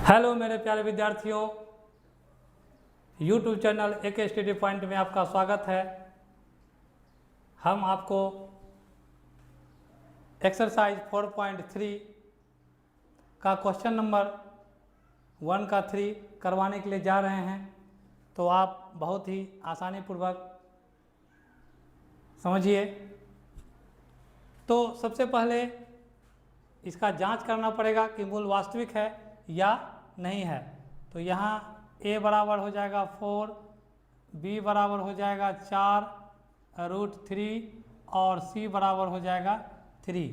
Hello मेरे प्यारे विद्यार्थियों, YouTube channel AK study point में आपका स्वागत है। हम आपको एक्सरसाइज 4.3 का क्वेश्चन नंबर 1 का 3 करवाने के लिए जा रहे हैं, तो आप बहुत ही आसानी पूर्वक समझिए। तो सबसे पहले इसका जांच करना पड़ेगा कि मूल वास्तविक है या नहीं है। तो यहाँ a बराबर हो जाएगा 4, b बराबर हो जाएगा 4√3 और c बराबर हो जाएगा 3।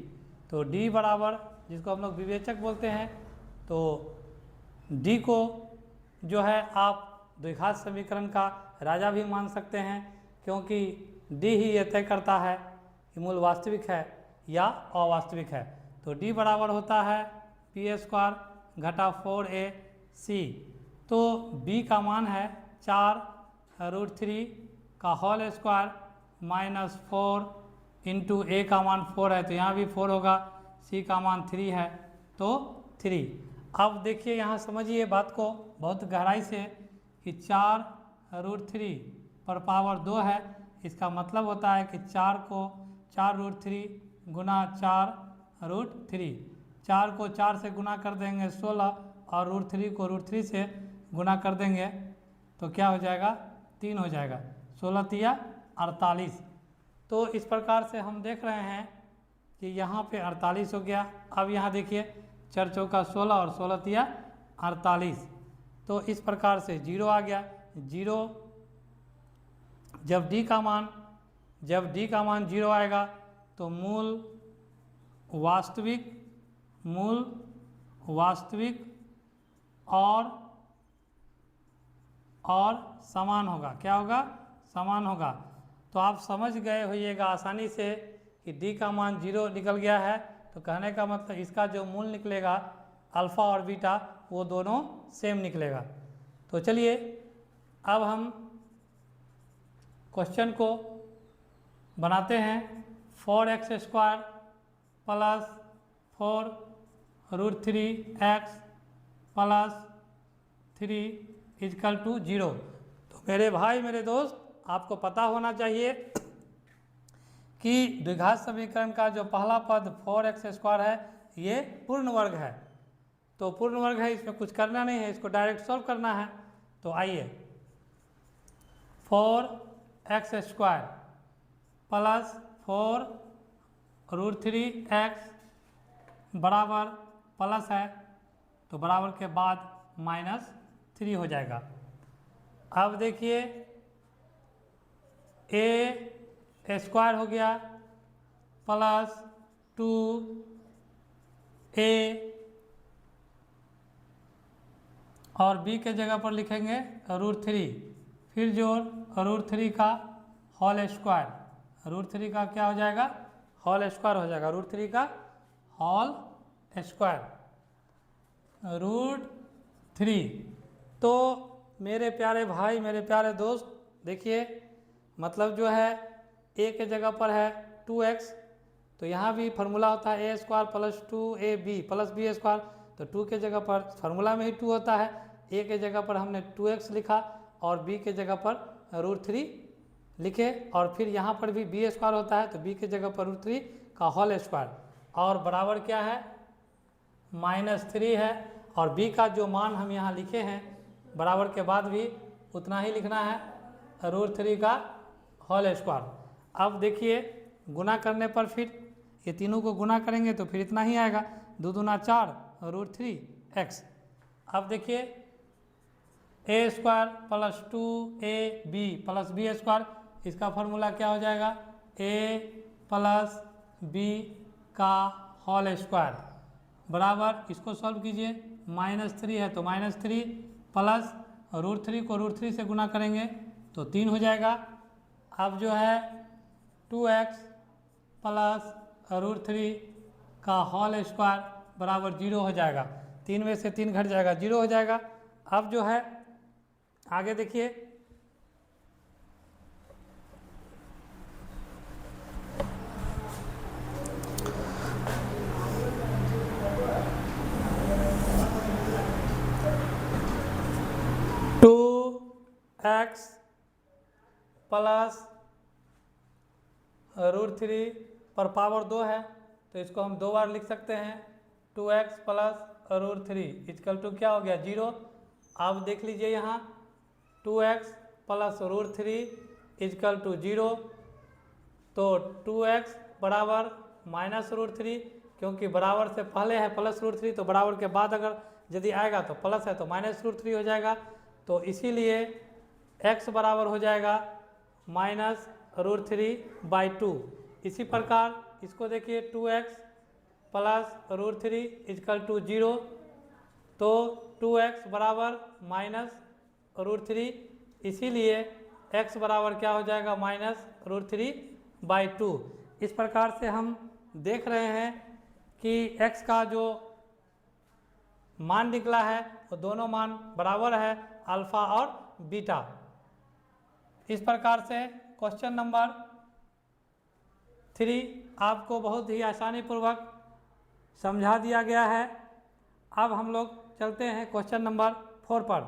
तो d बराबर, जिसको हम लोग विवेचक बोलते हैं, तो d को जो है आप द्विघात समीकरण का राजा भी मान सकते हैं, क्योंकि d ही ये तय करता है कि मूल वास्तविक है या अवास्तविक है। तो d बराबर होता है p² घटा 4ac। तो b का मान है 4√3 का whole square minus 4 into a का मान 4 है, तो यहाँ भी 4 होगा। c का मान 3 है, तो 3। अब देखिए, यहाँ समझिए बात को बहुत गहराई से कि 4√3 पर पावर 2 है। इसका मतलब होता है कि 4 को 4√3 गुना 4√3, 4 को 4 से गुना कर देंगे 16 और √3 को √3 से गुना कर देंगे तो क्या हो जाएगा, 3 हो जाएगा। 16 तिया 48। तो इस प्रकार से हम देख रहे हैं कि यहाँ पे 48 हो गया। अब यहाँ देखिए 4 चौका 16 और 16 तिया 48, तो इस प्रकार से 0 आ गया। 0 जब d का मान 0 आएगा तो मूल वास्तविक और समान होगा। क्या होगा? समान होगा। तो आप समझ गए होइएगा आसानी से कि d का मान 0 निकल गया है, तो कहने का मतलब इसका जो मूल निकलेगा अल्फ़ा और बीटा वो दोनों सेम निकलेगा। तो चलिए अब हम क्वेश्चन को बनाते हैं। 4x² plus 4√3x plus 3 is equal to 0। तो मेरे भाई मेरे दोस्त, आपको पता होना चाहिए कि द्विघात समीकरण का जो पहला पद 4x² है ये पूर्ण वर्ग है। तो पूर्ण वर्ग है, इसमें कुछ करना नहीं है, इसको डायरेक्ट सॉल्व करना है। तो आइए, 4x² प्लस 4√3x बराबर प्लस है, तो बराबर के बाद -3 हो जाएगा। अब देखिए a² हो गया प्लस 2a और b के जगह पर लिखेंगे √3, फिर जोड़ √3 का होल स्क्वायर। √3 का क्या हो जाएगा? होल स्क्वायर हो जाएगा। √3 का होल स्क्वायर √3। तो मेरे प्यारे भाई मेरे प्यारे दोस्त, देखिए मतलब जो है a के जगह पर है 2x, तो यहाँ भी फार्मूला होता है a² plus 2ab plus b²। तो 2 के जगह पर फार्मूला में ही 2 होता है, a के जगह पर हमने 2x लिखा और b के जगह पर √3 लिखे, और फिर यहाँ पर भी b² होता है, तो b के जगह पर √3 का होल स्क्वायर, और बराबर क्या है? -3 है। और b का जो मान हम यहाँ लिखे हैं बराबर के बाद भी उतना ही लिखना है, √3 का होल स्क्वायर। अब देखिए गुना करने पर फिर ये तीनों को गुना करेंगे तो फिर इतना ही आएगा, 2 दूना 4 √3x। अब देखिए a² plus 2ab plus b², इसका फार्मूला क्या हो जाएगा? a प्लस b का होल स्क्वायर बराबर, इसको सॉल्व कीजिए, -3 है तो -3 प्लस √3 को √3 से गुना करेंगे तो 3 हो जाएगा। अब जो है 2x प्लस √3 का होल स्क्वायर बराबर 0 हो जाएगा। 3 में से 3 घट जाएगा, 0 हो जाएगा। अब जो है आगे देखिए, एक्स प्लस √3 पर पावर 2 है तो इसको हम 2 बार लिख सकते हैं। 2x प्लस √3 इक्वल टू क्या हो गया 0। अब देख लीजिए यहाँ 2x प्लस √3 इक्वल टू 0, तो 2x बराबर माइनस √3, क्योंकि बराबर से पहले है प्लस √3 तो बराबर के बाद अगर यदि आएगा तो प्लस है तो माइनस √3 हो जाएगा, तो इसीलिए x बराबर हो जाएगा माइनस √3/2। इसी प्रकार इसको देखिए 2x प्लस √3 इक्वल टू 0, तो 2x बराबर माइनस √3, इसीलिए x बराबर क्या हो जाएगा माइनस √3/2। इस प्रकार से हम देख रहे हैं कि x का जो मान निकला है वो दोनों मान बराबर है, अल्फा और बीटा। इस प्रकार से क्वेश्चन नंबर 3 आपको बहुत ही आसानी पूर्वक समझा दिया गया है। अब हम लोग चलते हैं क्वेश्चन नंबर 4 पर।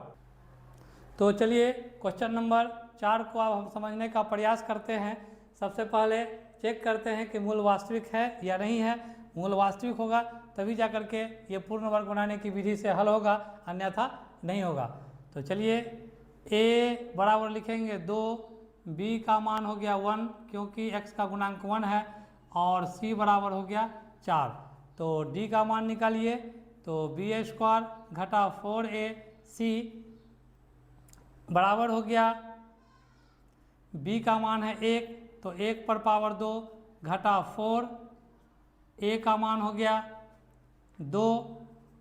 तो चलिए क्वेश्चन नंबर 4 को अब हम समझने का प्रयास करते हैं। सबसे पहले चेक करते हैं कि मूल वास्तविक है या नहीं है। मूल वास्तविक होगा तभी जा कर के ये पूर्ण वर्ग बनाने की विधि से हल होगा, अन्यथा नहीं होगा। तो चलिए a बराबर लिखेंगे 2, b का मान हो गया 1 क्योंकि x का गुणांक 1 है, और c बराबर हो गया 4। तो d का मान निकालिए, तो b² घटा 4ac बराबर हो गया, b का मान है 1 तो 1 पर पावर 2 घटा 4, a का मान हो गया 2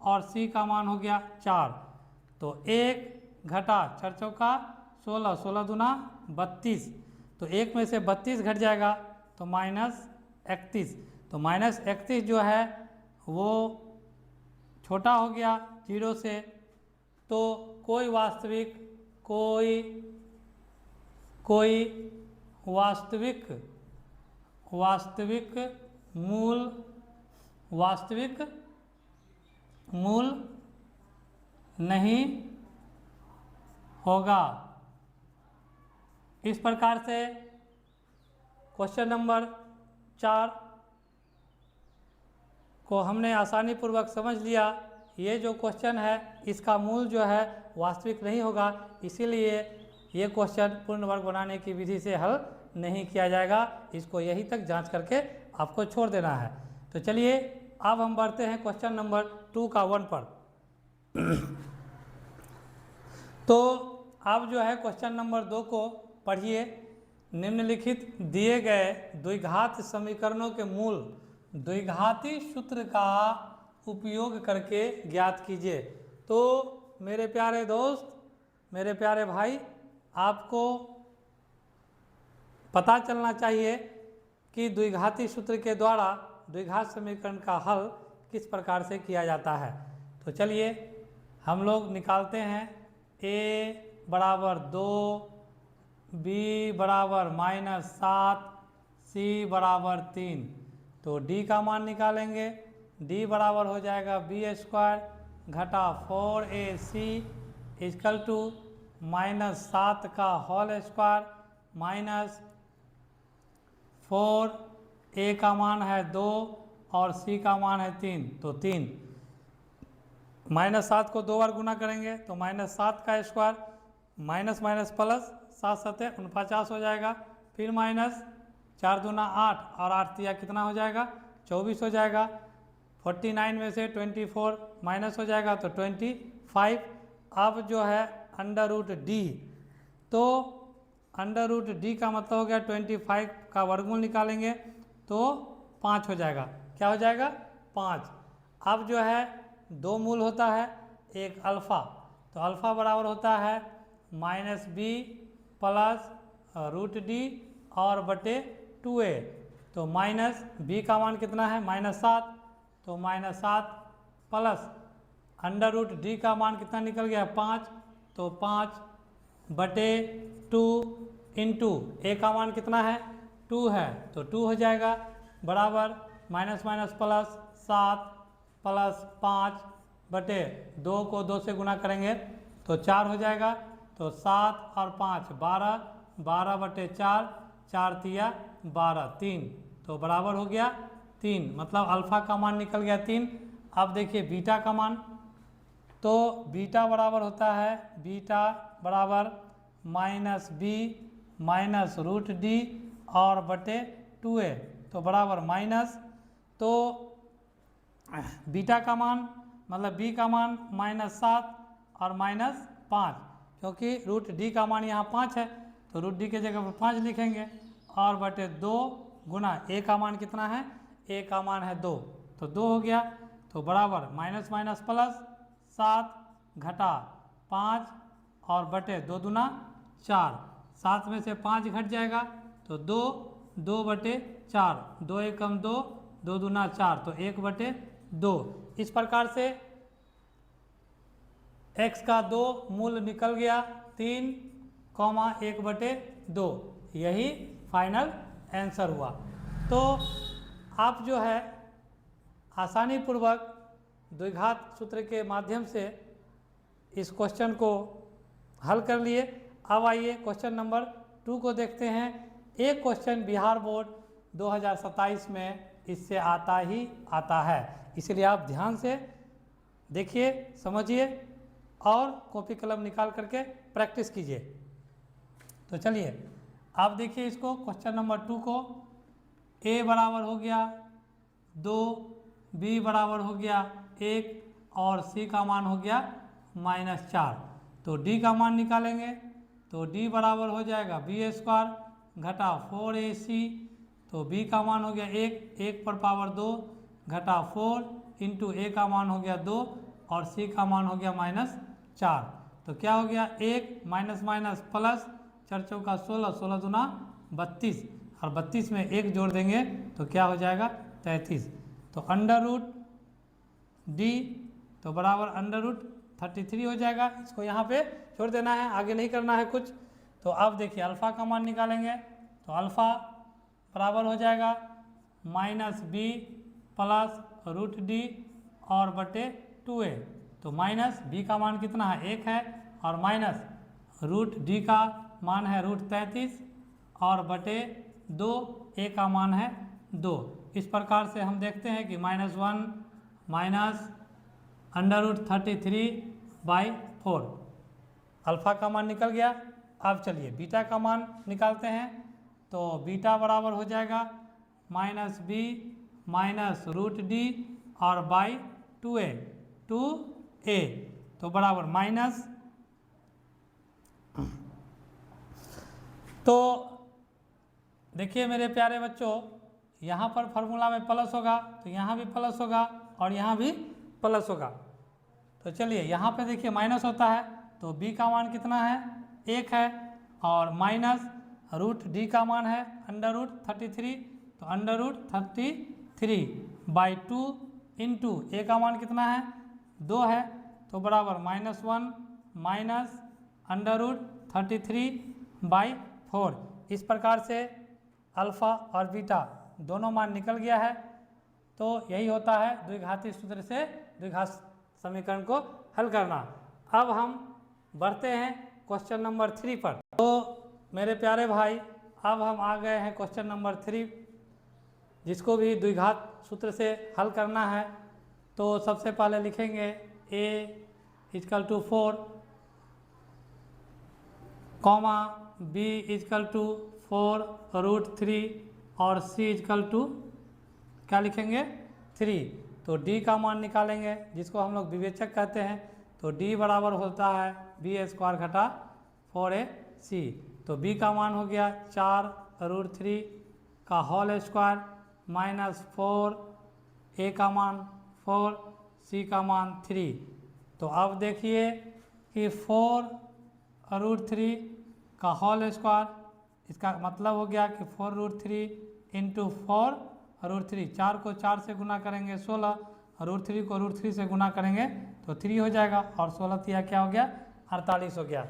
और c का मान हो गया 4। तो 1 घटा 4 चौका 16, 16 दूना 32, तो 1 में से 32 घट जाएगा तो -31। तो -31 जो है वो छोटा हो गया 0 से, तो कोई वास्तविक मूल नहीं होगा। इस प्रकार से क्वेश्चन नंबर 4 को हमने आसानी पूर्वक समझ लिया। ये जो क्वेश्चन है इसका मूल जो है वास्तविक नहीं होगा, इसीलिए ये क्वेश्चन पूर्ण वर्ग बनाने की विधि से हल नहीं किया जाएगा। इसको यहीं तक जांच करके आपको छोड़ देना है। तो चलिए अब हम बढ़ते हैं क्वेश्चन नंबर 2 का 1 पर। तो अब जो है क्वेश्चन नंबर 2 को पढ़िए। निम्नलिखित दिए गए द्विघात समीकरणों के मूल द्विघाती सूत्र का उपयोग करके ज्ञात कीजिए। तो मेरे प्यारे दोस्त, मेरे प्यारे भाई, आपको पता चलना चाहिए कि द्विघाती सूत्र के द्वारा द्विघात समीकरण का हल किस प्रकार से किया जाता है। तो चलिए हम लोग निकालते हैं। a बराबर 2, b बराबर -7, c बराबर 3। तो d का मान निकालेंगे। d बराबर हो जाएगा b² घटा 4ac इक्वल टू -7 का होल स्क्वायर माइनस 4, a का मान है 2 और c का मान है 3। तो 3 -7 को 2 बार गुना करेंगे तो -7 का स्क्वायर माइनस माइनस प्लस 7 7 49 हो जाएगा। फिर -4 दूना 8 और 8 तिया कितना हो जाएगा 24 हो जाएगा। 49 में से 24 माइनस हो जाएगा तो 25। अब जो है √d, तो √d का मतलब हो गया 25 का वर्गमूल निकालेंगे तो 5 हो जाएगा। क्या हो जाएगा 5। अब जो है 2 मूल होता है, एक अल्फ़ा, तो अल्फ़ा बराबर होता है -b प्लस √d और बटे 2a। तो -b का मान कितना है -7, तो -7 प्लस √d का मान कितना निकल गया 5, तो 5 बटे 2 इंटू a का मान कितना है 2 है तो 2 हो जाएगा बराबर माइनस माइनस प्लस 7 प्लस 5 बटे 2 को 2 से गुना करेंगे तो 4 हो जाएगा। तो 7 और 5 12, 12/4, 4 तिया 12, 3, तो बराबर हो गया 3, मतलब अल्फा का मान निकल गया 3। अब देखिए बीटा का मान, तो बीटा बराबर होता है, बीटा बराबर -b माइनस √d और बटे 2a, तो बराबर माइनस, तो बीटा का मान मतलब b का मान -7 और -5, क्योंकि √d का मान यहाँ 5 है तो √d के जगह पर 5 लिखेंगे, और बटे 2 गुना a का मान कितना है, a का मान है 2, तो 2 हो गया, तो बराबर माइनस माइनस प्लस 7 घटा 5 और बटे 2 दूना 4, 7 में से 5 घट जाएगा तो 2, 2/4, 2 एकम 2, 2 दूना 4, तो 1/2। इस प्रकार से x का 2 मूल निकल गया 3, 1/2, यही फाइनल आंसर हुआ। तो आप जो है आसानी पूर्वक द्विघात सूत्र के माध्यम से इस क्वेश्चन को हल कर लिए। अब आइए क्वेश्चन नंबर 2 को देखते हैं। एक क्वेश्चन बिहार बोर्ड 2027 में इससे आता ही आता है, इसलिए आप ध्यान से देखिए, समझिए और कॉपी कलम निकाल करके प्रैक्टिस कीजिए। तो चलिए आप देखिए इसको, क्वेश्चन नंबर 2 को, a बराबर हो गया 2, b बराबर हो गया 1 और c का मान हो गया -4, तो d का मान निकालेंगे, तो d बराबर हो जाएगा b² घटा 4ac, तो b का मान हो गया 1 पर पावर 2 घटा 4 इंटू a का मान हो गया 2 और c का मान हो गया -4, तो क्या हो गया 1 माइनस माइनस प्लस, 4 चौका 16, 16 दूना 32, और 32 में 1 जोड़ देंगे तो क्या हो जाएगा 33, तो √d तो बराबर √33 हो जाएगा। इसको यहाँ पे छोड़ देना है, आगे नहीं करना है कुछ। तो अब देखिए अल्फ़ा का मान निकालेंगे, तो अल्फ़ा बराबर हो जाएगा -b प्लस √d और बटे 2a, तो माइनस b का मान कितना है 1 है, और माइनस √d का मान है √33 और बटे 2, a का मान है 2। इस प्रकार से हम देखते हैं कि -1 माइनस √33/4, अल्फ़ा का मान निकल गया। अब चलिए बीटा का मान निकालते हैं, तो बीटा बराबर हो जाएगा -b माइनस √d और बाई 2a, तो बराबर माइनस, तो देखिए मेरे प्यारे बच्चों, यहाँ पर फॉर्मूला में प्लस होगा तो यहाँ भी प्लस होगा और यहाँ भी प्लस होगा। तो चलिए यहाँ पे देखिए माइनस होता है तो b का मान कितना है 1 है, और माइनस √d का मान है √33, तो √33/2 इंटू a का मान कितना है 2 है, तो बराबर -1 माइनस √33/4। इस प्रकार से अल्फ़ा और बीटा दोनों मान निकल गया है। तो यही होता है द्विघाती सूत्र से द्विघात समीकरण को हल करना। अब हम बढ़ते हैं क्वेश्चन नंबर 3 पर। तो मेरे प्यारे भाई, अब हम आ गए हैं क्वेश्चन नंबर 3, जिसको भी द्विघात सूत्र से हल करना है। तो सबसे पहले लिखेंगे a = 4, कॉमा b = 4 √3 और c = क्या लिखेंगे 3। तो d का मान निकालेंगे, जिसको हम लोग विवेचक कहते हैं। तो d बराबर होता है b² घटा 4ac, तो b का मान हो गया 4 √3 का होल स्क्वायर माइनस 4, a का मान 4, c का मान 3। तो अब देखिए कि 4 √3 का होल स्क्वायर, इसका मतलब हो गया कि 4 √3 इंटू 4 √3, 4 को 4 से गुना करेंगे 16, √3 को √3 से गुना करेंगे तो 3 हो जाएगा, और 16 तिया क्या हो गया 48 हो गया।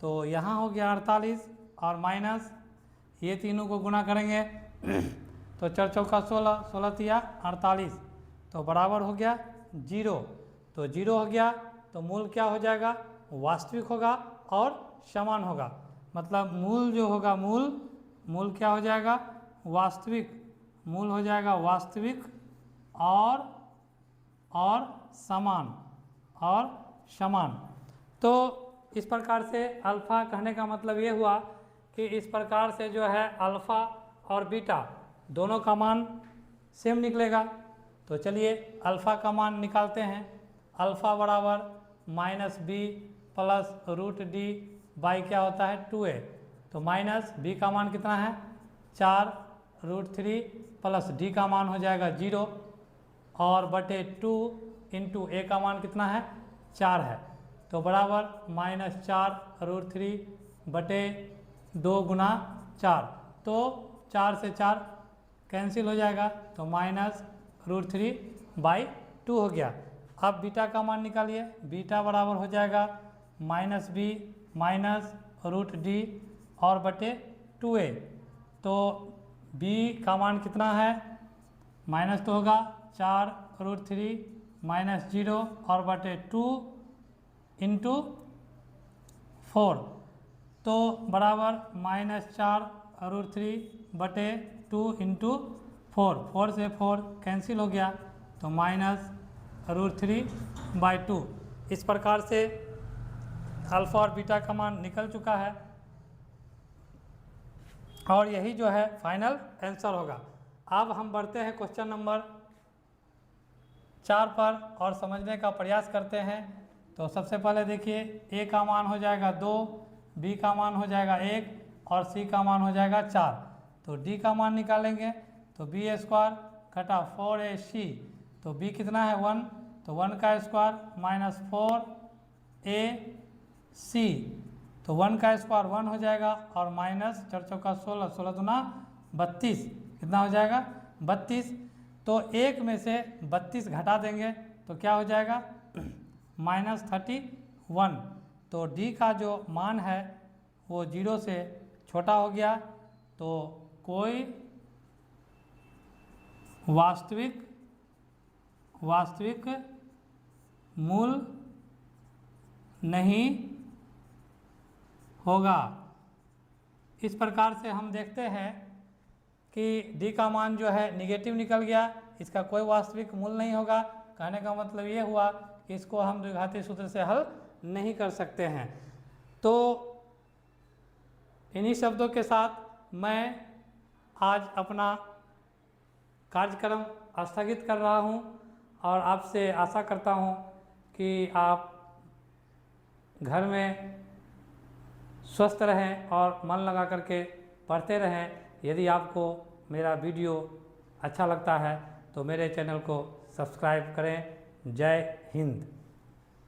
तो यहाँ हो गया 48 और माइनस ये तीनों को गुना करेंगे तो 4 चौका 16, 16 तिया 48, तो बराबर हो गया 0। तो 0 हो गया तो मूल क्या हो जाएगा वास्तविक होगा और समान होगा। मतलब मूल जो होगा मूल क्या हो जाएगा, वास्तविक, मूल हो जाएगा वास्तविक और समान। तो इस प्रकार से अल्फ़ा कहने का मतलब ये हुआ कि इस प्रकार से जो है अल्फ़ा और बीटा दोनों का मान सेम निकलेगा। तो चलिए अल्फ़ा का मान निकालते हैं। अल्फ़ा बराबर minus B plus root D by क्या होता है 2a। तो माइनस बी का मान कितना है 4√3 प्लस डी का मान हो जाएगा 0 और बटे 2 इंटू ए का मान कितना है 4 है। तो बराबर -4√3 बटे 2 गुना 4। तो 4 से 4 कैंसिल हो जाएगा तो -√3/2 हो गया। अब बीटा का मान निकालिए। बीटा बराबर हो जाएगा -b माइनस रूट डी और बटे 2a। तो b का मान कितना है, माइनस तो होगा 4√3 माइनस 0 और बटे 2 इंटू 4। तो बराबर -4√3 बटे 2 इंटू 4 से 4 कैंसिल हो गया तो -√3/2। इस प्रकार से अल्फ़ा और बीटा का मान निकल चुका है और यही जो है फाइनल आंसर होगा। अब हम बढ़ते हैं क्वेश्चन नंबर 4 पर और समझने का प्रयास करते हैं। तो सबसे पहले देखिए ए का मान हो जाएगा 2, बी का मान हो जाएगा 1 और सी का मान हो जाएगा 4। तो डी का मान निकालेंगे तो b² घटा 4ac। तो b कितना है 1, तो 1 का स्क्वायर माइनस 4ac। तो 1 का स्क्वायर 1 हो जाएगा और माइनस 4 चौका 16, 16 दूना 32, कितना हो जाएगा 32। तो 1 में से 32 घटा देंगे तो क्या हो जाएगा -31। तो डी का जो मान है वो 0 से छोटा हो गया। तो कोई वास्तविक मूल नहीं होगा। इस प्रकार से हम देखते हैं कि डी का मान जो है निगेटिव निकल गया, इसका कोई वास्तविक मूल नहीं होगा। कहने का मतलब ये हुआ कि इसको हम द्विघाती सूत्र से हल नहीं कर सकते हैं। तो इन्हीं शब्दों के साथ मैं आज अपना कार्यक्रम स्थगित कर रहा हूं और आपसे आशा करता हूं कि आप घर में स्वस्थ रहें और मन लगा करके पढ़ते रहें। यदि आपको मेरा वीडियो अच्छा लगता है तो मेरे चैनल को सब्सक्राइब करें। जय हिंद।